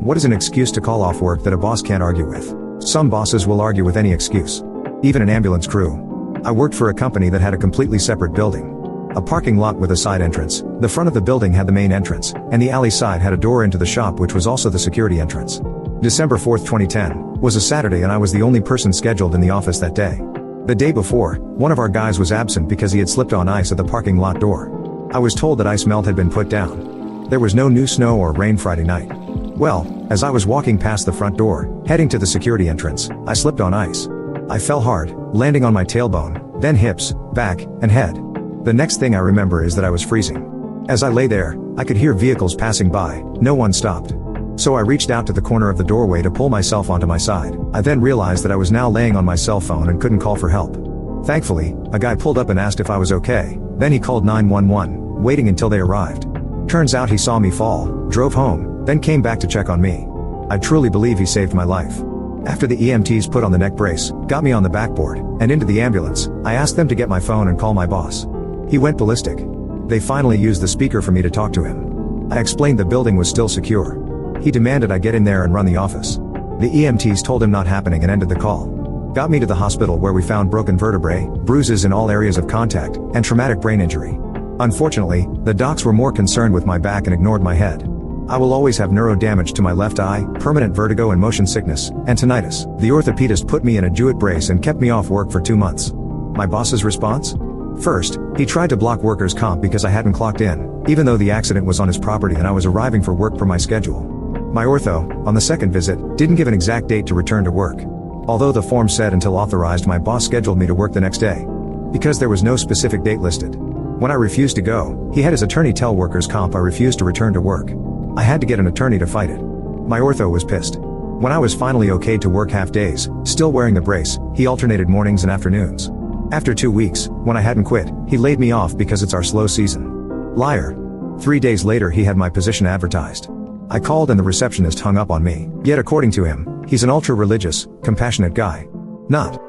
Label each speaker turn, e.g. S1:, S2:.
S1: What is an excuse to call off work that a boss can't argue with? Some bosses will argue with any excuse. Even an ambulance crew. I worked for a company that had a completely separate building. A parking lot with a side entrance. The front of the building had the main entrance, and the alley side had a door into the shop which was also the security entrance. December 4, 2010, was a Saturday and I was the only person scheduled in the office that day. The day before, one of our guys was absent because he had slipped on ice at the parking lot door. I was told that ice melt had been put down. There was no new snow or rain Friday night. Well, as I was walking past the front door, heading to the security entrance, I slipped on ice. I fell hard, landing on my tailbone, then hips, back, and head. The next thing I remember is that I was freezing. As I lay there, I could hear vehicles passing by, no one stopped. So I reached out to the corner of the doorway to pull myself onto my side. I then realized that I was now laying on my cell phone and couldn't call for help. Thankfully, a guy pulled up and asked if I was okay, then he called 911, waiting until they arrived. Turns out he saw me fall, drove home, then came back to check on me. I truly believe he saved my life. After the EMTs put on the neck brace, got me on the backboard, and into the ambulance, I asked them to get my phone and call my boss. He went ballistic. They finally used the speaker for me to talk to him. I explained the building was still secure. He demanded I get in there and run the office. The EMTs told him not happening and ended the call. Got me to the hospital where we found broken vertebrae, bruises in all areas of contact, and traumatic brain injury. Unfortunately, the docs were more concerned with my back and ignored my head. I will always have neuro damage to my left eye, permanent vertigo and motion sickness, and tinnitus. The orthopedist put me in a Jewett brace and kept me off work for 2 months. My boss's response? First, he tried to block workers' comp because I hadn't clocked in, even though the accident was on his property and I was arriving for work per my schedule. My ortho, on the second visit, didn't give an exact date to return to work. Although the form said until authorized, my boss scheduled me to work the next day. Because there was no specific date listed. When I refused to go, he had his attorney tell workers' comp I refused to return to work. I had to get an attorney to fight it. My ortho was pissed. When I was finally okay to work half days, still wearing the brace, he alternated mornings and afternoons. After 2 weeks, when I hadn't quit, he laid me off because it's our slow season. Liar. 3 days later he had my position advertised. I called and the receptionist hung up on me, yet according to him, he's an ultra-religious, compassionate guy. Not.